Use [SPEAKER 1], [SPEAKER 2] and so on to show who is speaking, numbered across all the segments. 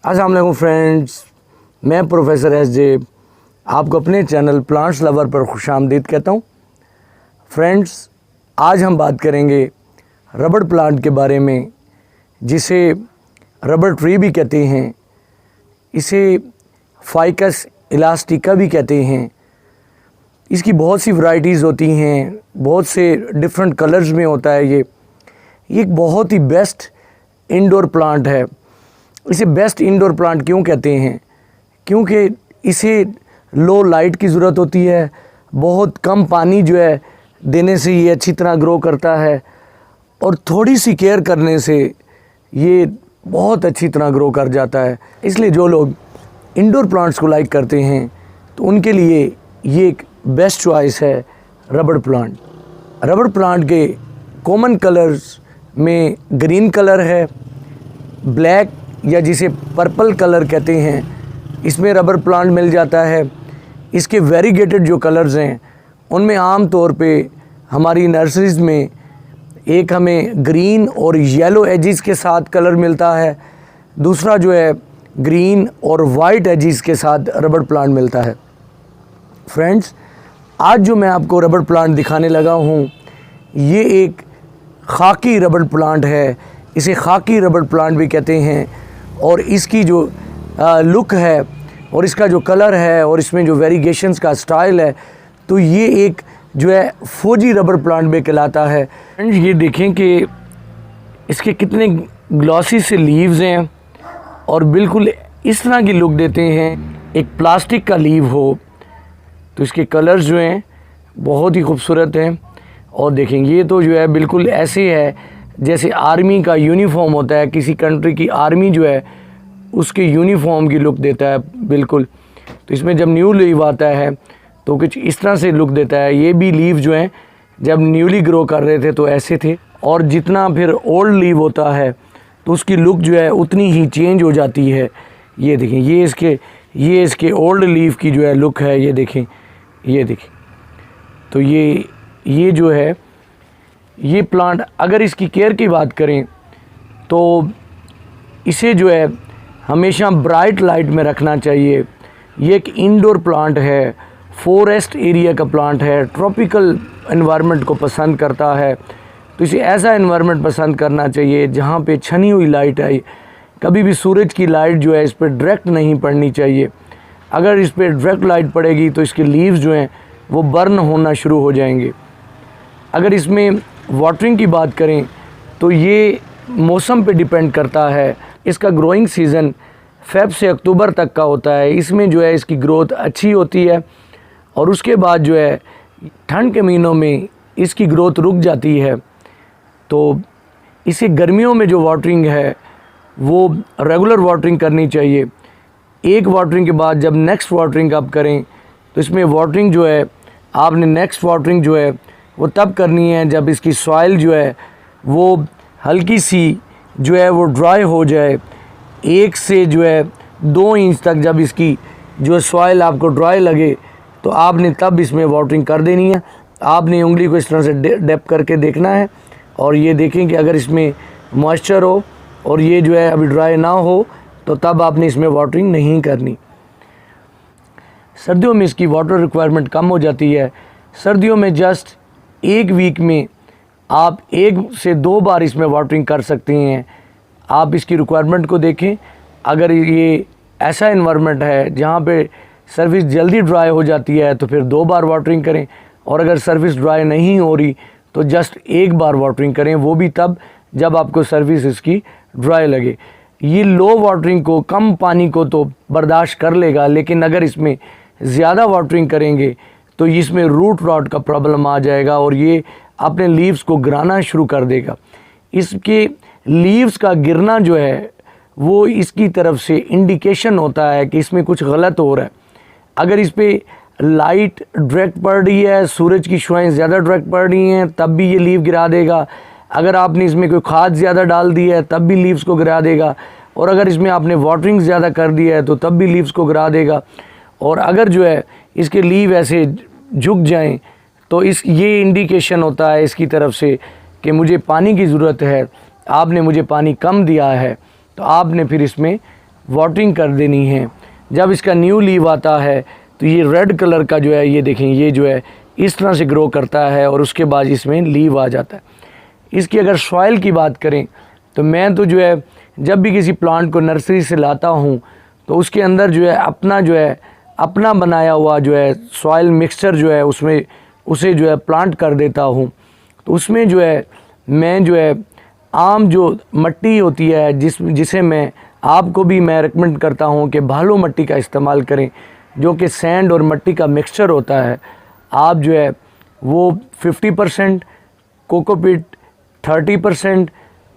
[SPEAKER 1] अस्सलाम वालेकुम फ्रेंड्स, मैं प्रोफेसर एस.जे. आपको अपने चैनल प्लांट्स लवर पर खुशामदीद कहता हूँ। फ्रेंड्स, आज हम बात करेंगे रबड़ प्लांट के बारे में, जिसे रबड़ ट्री भी कहते हैं, इसे फाइकस इलास्टिका भी कहते हैं। इसकी बहुत सी वैरायटीज़ होती हैं, बहुत से डिफरेंट कलर्स में होता है। ये एक बहुत ही बेस्ट इंडोर प्लांट है। इसे बेस्ट इंडोर प्लांट क्यों कहते हैं? क्योंकि इसे लो लाइट की ज़रूरत होती है, बहुत कम पानी जो है देने से ये अच्छी तरह ग्रो करता है, और थोड़ी सी केयर करने से ये बहुत अच्छी तरह ग्रो कर जाता है। इसलिए जो लोग इंडोर प्लांट्स को लाइक करते हैं तो उनके लिए ये एक बेस्ट चॉइस है रबड़ प्लांट। रबड़ प्लांट के कॉमन कलर्स में ग्रीन कलर है, ब्लैक या जिसे पर्पल कलर कहते हैं, इसमें रबर प्लांट मिल जाता है। इसके वेरीगेटेड जो कलर्स हैं उनमें आम तौर पे हमारी नर्सरीज़ में एक हमें ग्रीन और येलो एजिस के साथ कलर मिलता है, दूसरा जो है ग्रीन और वाइट एजिस के साथ रबर प्लांट मिलता है। फ्रेंड्स, आज जो मैं आपको रबर प्लांट दिखाने लगा हूँ, ये एक खाकी रबर प्लांट है। इसे खाकी रबर प्लांट भी कहते हैं, और इसकी जो लुक है और इसका जो कलर है और इसमें जो वेरीगेशंस का स्टाइल है, तो ये एक जो है फौजी रबर प्लांट भी कहलाता है। फ्रेंड्स, ये देखें कि इसके कितने ग्लॉसी से लीव्स हैं और बिल्कुल इस तरह की लुक देते हैं, एक प्लास्टिक का लीव हो। तो इसके कलर्स जो हैं बहुत ही खूबसूरत हैं। और देखें, ये तो जो है बिल्कुल ऐसे है जैसे आर्मी का यूनिफॉर्म होता है, किसी कंट्री की आर्मी जो है उसके यूनिफॉर्म की लुक देता है बिल्कुल। तो इसमें जब न्यू लीव आता है तो कुछ इस तरह से लुक देता है। ये भी लीव जो हैं जब न्यूली ग्रो कर रहे थे तो ऐसे थे, और जितना फिर ओल्ड लीव होता है तो उसकी लुक जो है उतनी ही चेंज हो जाती है। ये देखें, ये इसके ओल्ड लीव की जो है लुक है। ये देखें, ये देखें। तो ये जो है ये प्लांट, अगर इसकी केयर की बात करें तो इसे जो है हमेशा ब्राइट लाइट में रखना चाहिए। ये एक इंडोर प्लांट है, फॉरेस्ट एरिया का प्लांट है, ट्रॉपिकल एनवायरनमेंट को पसंद करता है। तो इसे ऐसा एनवायरनमेंट पसंद करना चाहिए जहाँ पे छनी हुई लाइट आए। कभी भी सूरज की लाइट जो है इस पर डायरेक्ट नहीं पड़नी चाहिए। अगर इस पर डायरेक्ट लाइट पड़ेगी तो इसके लीव्स जो हैं वो बर्न होना शुरू हो जाएंगे। अगर इसमें वाटरिंग की बात करें तो ये मौसम पे डिपेंड करता है। इसका ग्रोइंग सीज़न फ़ेब से अक्टूबर तक का होता है। इसमें जो है इसकी ग्रोथ अच्छी होती है, और उसके बाद जो है ठंड के महीनों में इसकी ग्रोथ रुक जाती है। तो इसे गर्मियों में जो वाटरिंग है वो रेगुलर वाटरिंग करनी चाहिए। एक वाटरिंग के बाद जब नेक्स्ट वाटरिंग आप करें तो इसमें वाटरिंग जो है आपने नेक्स्ट वाटरिंग जो है वो तब करनी है जब इसकी सॉइल जो है वो हल्की सी जो है वो ड्राई हो जाए। 1 से जो है 2 इंच तक जब इसकी जो सॉइल आपको ड्राई लगे तो आपने तब इसमें वाटरिंग कर देनी है। आपने उंगली को इस तरह से डैप करके देखना है, और ये देखें कि अगर इसमें मॉइस्चर हो और ये जो है अभी ड्राई ना हो तो तब आपने इसमें वाटरिंग नहीं करनी। सर्दियों में इसकी वाटर रिक्वायरमेंट कम हो जाती है। सर्दियों में जस्ट 1 वीक में आप 1 से 2 बार इसमें वाटरिंग कर सकते हैं। आप इसकी रिक्वायरमेंट को देखें। अगर ये ऐसा एनवायरनमेंट है जहाँ पे सर्विस जल्दी ड्राई हो जाती है तो फिर 2 बार वाटरिंग करें, और अगर सर्विस ड्राई नहीं हो रही तो जस्ट 1 बार वाटरिंग करें, वो भी तब जब आपको सर्विस इसकी ड्राई लगे। ये लो वाटरिंग को, कम पानी को तो बर्दाश्त कर लेगा, लेकिन अगर इसमें ज़्यादा वाटरिंग करेंगे तो इसमें रूट रॉट का प्रॉब्लम आ जाएगा और ये अपने लीव्स को गिराना शुरू कर देगा। इसके लीव्स का गिरना जो है वो इसकी तरफ से इंडिकेशन होता है कि इसमें कुछ गलत हो रहा है। अगर इस पर लाइट डायरेक्ट पड़ रही है, सूरज की शुआएं ज़्यादा डायरेक्ट पड़ रही हैं, तब भी ये लीव गिरा देगा। अगर आपने इसमें कोई खाद ज़्यादा डाल दी है तब भी लीव्स को गिरा देगा, और अगर इसमें आपने वाटरिंग ज़्यादा कर दी है तो तब भी लीव्स को गिरा देगा। और अगर जो है इसके लीव ऐसे झुक जाएं तो ये इंडिकेशन होता है इसकी तरफ से कि मुझे पानी की ज़रूरत है, आपने मुझे पानी कम दिया है, तो आपने फिर इसमें वाटरिंग कर देनी है। जब इसका न्यू लीव आता है तो ये रेड कलर का जो है, ये देखें, ये जो है इस तरह से ग्रो करता है और उसके बाद इसमें लीव आ जाता है। इसकी अगर सॉइल की बात करें तो मैं तो जो है जब भी किसी प्लांट को नर्सरी से लाता हूँ तो उसके अंदर जो है अपना बनाया हुआ जो है सॉइल मिक्सचर जो है उसमें उसे जो है प्लांट कर देता हूँ। तो उसमें जो है मैं जो है आम जो मट्टी होती है जिसे मैं आपको भी मैं रिकमेंड करता हूँ कि भालू मट्टी का इस्तेमाल करें, जो कि सैंड और मट्टी का मिक्सचर होता है। आप जो है वो 50% कोकोपीट, 30%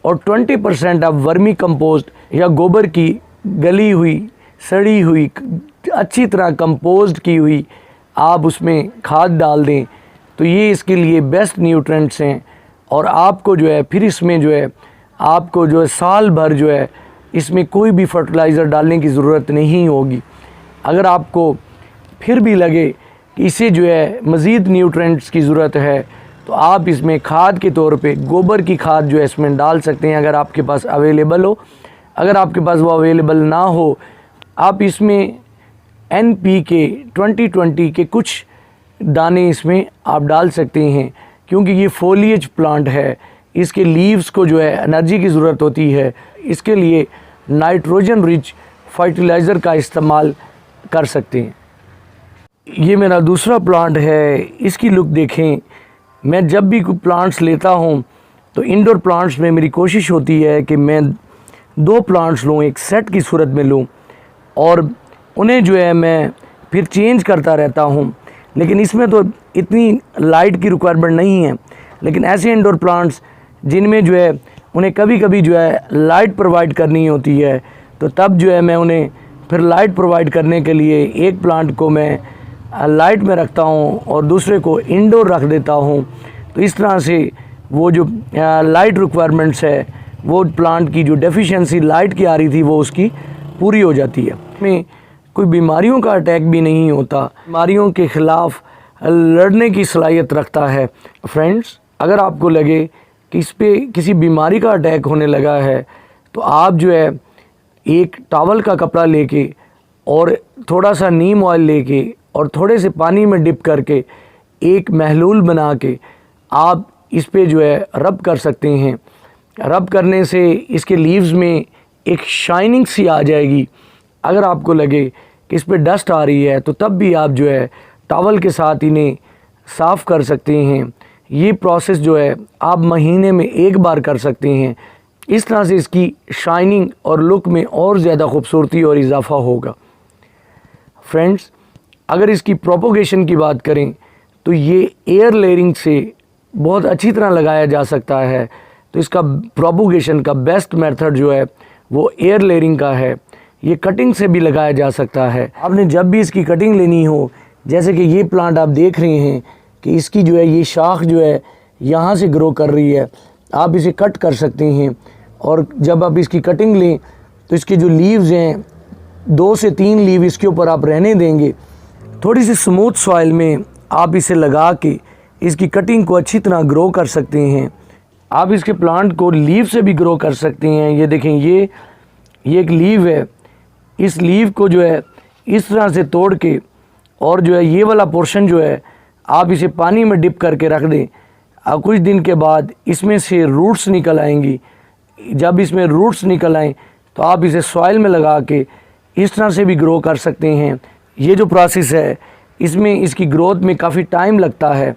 [SPEAKER 1] और 20% आप वर्मी कंपोस्ट या गोबर की गली हुई, सड़ी हुई, अच्छी तरह कंपोस्ट की हुई आप उसमें खाद डाल दें तो ये इसके लिए बेस्ट न्यूट्रेंट्स हैं। और आपको जो है फिर इसमें जो है आपको जो है साल भर जो है इसमें कोई भी फर्टिलाइज़र डालने की ज़रूरत नहीं होगी। अगर आपको फिर भी लगे कि इसे जो है मज़ीद न्यूट्रेंट्स की ज़रूरत है तो आप इसमें खाद के तौर पे गोबर की खाद जो है इसमें डाल सकते हैं, अगर आपके पास अवेलेबल हो। अगर आपके पास वो अवेलेबल ना हो, आप इसमें NPK 2020 के कुछ दाने इसमें आप डाल सकते हैं, क्योंकि ये फोलिएज प्लांट है, इसके लीव्स को जो है एनर्जी की ज़रूरत होती है। इसके लिए नाइट्रोजन रिच फर्टिलाइज़र का इस्तेमाल कर सकते हैं। ये मेरा दूसरा प्लांट है, इसकी लुक देखें। मैं जब भी कोई प्लांट्स लेता हूँ तो इंडोर प्लांट्स में मेरी कोशिश होती है कि मैं 2 प्लांट्स लूँ, एक सेट की सूरत में लूँ और उन्हें जो है मैं फिर चेंज करता रहता हूँ। लेकिन इसमें तो इतनी लाइट की रिक्वायरमेंट नहीं है, लेकिन ऐसे इंडोर प्लांट्स जिनमें जो है उन्हें कभी कभी जो है लाइट प्रोवाइड करनी होती है, तो तब जो है मैं उन्हें फिर लाइट प्रोवाइड करने के लिए एक प्लांट को मैं लाइट में रखता हूँ और दूसरे को इंडोर रख देता हूँ। तो इस तरह से वो जो लाइट रिक्वायरमेंट्स है, वो प्लांट की जो डेफिशिएंसी लाइट की आ रही थी वो उसकी पूरी हो जाती है। में कोई बीमारियों का अटैक भी नहीं होता, बीमारियों के ख़िलाफ़ लड़ने की सलाहियत रखता है। फ्रेंड्स, अगर आपको लगे कि इस पे किसी बीमारी का अटैक होने लगा है तो आप जो है एक टॉवल का कपड़ा लेके और थोड़ा सा नीम ऑयल लेके और थोड़े से पानी में डिप करके एक महलूल बना के आप इस पे जो है रब कर सकते हैं। रब करने से इसके लीव्स में एक शाइनिंग सी आ जाएगी। अगर आपको लगे कि इस पे डस्ट आ रही है तो तब भी आप जो है टॉवल के साथ इन्हें साफ़ कर सकते हैं। ये प्रोसेस जो है आप महीने में 1 बार कर सकते हैं। इस तरह से इसकी शाइनिंग और लुक में और ज़्यादा खूबसूरती और इजाफा होगा। फ्रेंड्स, अगर इसकी प्रोपोगेशन की बात करें तो ये एयर लेयरिंग से बहुत अच्छी तरह लगाया जा सकता है। तो इसका प्रोपोगेशन का बेस्ट मेथड जो है वो एयर लेयरिंग का है। ये कटिंग से भी लगाया जा सकता है। आपने जब भी इसकी कटिंग लेनी हो, जैसे कि ये प्लांट आप देख रहे हैं कि इसकी जो है ये शाख जो है यहाँ से ग्रो कर रही है, आप इसे कट कर सकते हैं। और जब आप इसकी कटिंग लें तो इसके जो लीव्स हैं 2 से 3 लीव इसके ऊपर आप रहने देंगे। थोड़ी सी स्मूथ सॉइल में आप इसे लगा के इसकी कटिंग को अच्छी तरह ग्रो कर सकते हैं। आप इसके प्लांट को लीव से भी ग्रो कर सकते हैं। ये देखें, ये एक लीव है। इस लीव को जो है इस तरह से तोड़ के और जो है ये वाला पोर्शन जो है आप इसे पानी में डिप करके रख दें। कुछ दिन के बाद इसमें से रूट्स निकल आएंगी। जब इसमें रूट्स निकल आएँ तो आप इसे सॉइल में लगा के इस तरह से भी ग्रो कर सकते हैं। ये जो प्रोसेस है इसमें इसकी ग्रोथ में काफ़ी टाइम लगता है,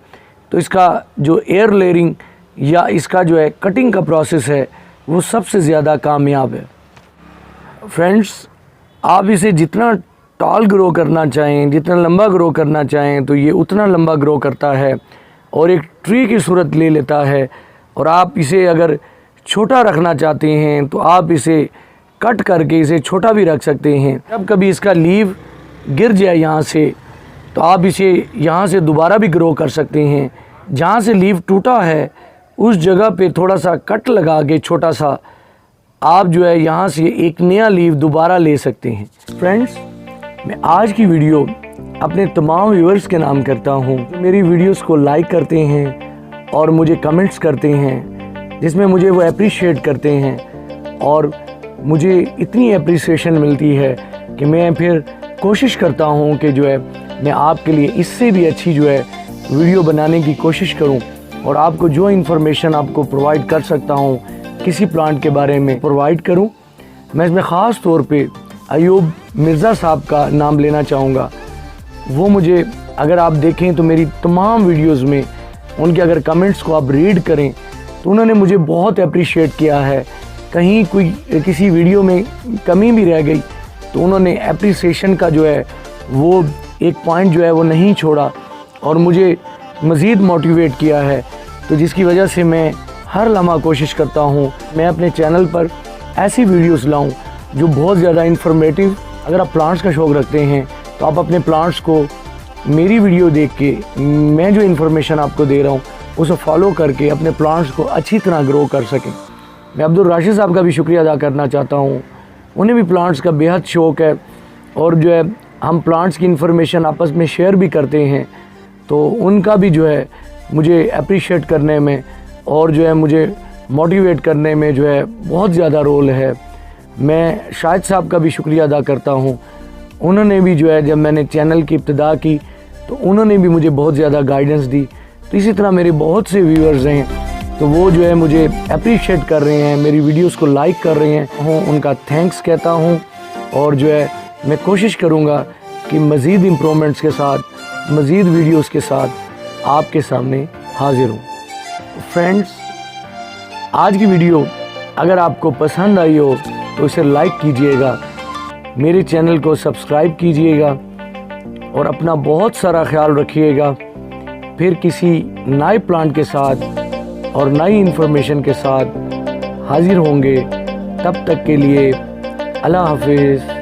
[SPEAKER 1] तो इसका जो एयर लेयरिंग या इसका जो है कटिंग का प्रोसेस है वो सबसे ज़्यादा कामयाब है। फ्रेंड्स, आप इसे जितना टॉल ग्रो करना चाहें, जितना लंबा ग्रो करना चाहें तो ये उतना लंबा ग्रो करता है और एक ट्री की सूरत ले लेता है। और आप इसे अगर छोटा रखना चाहते हैं तो आप इसे कट करके इसे छोटा भी रख सकते हैं। जब कभी इसका लीव गिर जाए यहाँ से तो आप इसे यहाँ से दोबारा भी ग्रो कर सकते हैं। जहाँ से लीव टूटा है उस जगह पे थोड़ा सा कट लगा के छोटा सा आप जो है यहाँ से एक नया लीव दोबारा ले सकते हैं। फ्रेंड्स, मैं आज की वीडियो अपने तमाम व्यूअर्स के नाम करता हूँ जो मेरी वीडियोस को लाइक करते हैं और मुझे कमेंट्स करते हैं, जिसमें मुझे वो अप्रिशिएट करते हैं और मुझे इतनी अप्रिसिएशन मिलती है कि मैं फिर कोशिश करता हूँ कि जो है मैं आपके लिए इससे भी अच्छी जो है वीडियो बनाने की कोशिश करूँ और आपको जो इन्फॉर्मेशन आपको प्रोवाइड कर सकता हूँ किसी प्लांट के बारे में प्रोवाइड करूँ। मैं इसमें ख़ास तौर पे अयूब मिर्ज़ा साहब का नाम लेना चाहूँगा। वो मुझे, अगर आप देखें तो मेरी तमाम वीडियोस में उनके अगर कमेंट्स को आप रीड करें तो उन्होंने मुझे बहुत अप्रिशिएट किया है। कहीं कोई किसी वीडियो में कमी भी रह गई तो उन्होंने अप्रिसिएशन का जो है वो एक पॉइंट जो है वो नहीं छोड़ा और मुझे मज़ीद मोटिवेट किया है। तो जिसकी वजह से मैं हर लम्हा कोशिश करता हूँ मैं अपने चैनल पर ऐसी वीडियोस लाऊं जो बहुत ज़्यादा इन्फॉर्मेटिव। अगर आप प्लांट्स का शौक़ रखते हैं तो आप अपने प्लांट्स को मेरी वीडियो देख के, मैं जो इन्फॉर्मेशन आपको दे रहा हूँ उसे फॉलो करके अपने प्लांट्स को अच्छी तरह ग्रो कर सकें। मैं अब्दुल राशिद साहब का भी शुक्रिया अदा करना चाहता हूँ। उन्हें भी प्लांट्स का बेहद शौक़ है और जो है हम प्लांट्स की इन्फॉर्मेशन आपस में शेयर भी करते हैं, तो उनका भी जो है मुझे अप्रिशिएट करने में और जो है मुझे मोटिवेट करने में जो है बहुत ज़्यादा रोल है। मैं शाहिद साहब का भी शुक्रिया अदा करता हूँ। उन्होंने भी जो है जब मैंने चैनल की इब्तिदा की तो उन्होंने भी मुझे बहुत ज़्यादा गाइडेंस दी। तो इसी तरह मेरे बहुत से व्यूअर्स हैं तो वो जो है मुझे अप्रिशिएट कर रहे हैं, मेरी वीडियोस को लाइक कर रहे हैं, उनका थैंक्स कहता हूँ। और जो है मैं कोशिश करूँगा कि मज़ीद इम्प्रूवमेंट्स के साथ, मज़ीद वीडियोस के साथ आपके सामने हाजिर हूँ। फ्रेंड्स, आज की वीडियो अगर आपको पसंद आई हो तो इसे लाइक कीजिएगा, मेरे चैनल को सब्सक्राइब कीजिएगा और अपना बहुत सारा ख्याल रखिएगा। फिर किसी नए प्लांट के साथ और नई इन्फॉर्मेशन के साथ हाजिर होंगे। तब तक के लिए अल्लाह हाफिज़।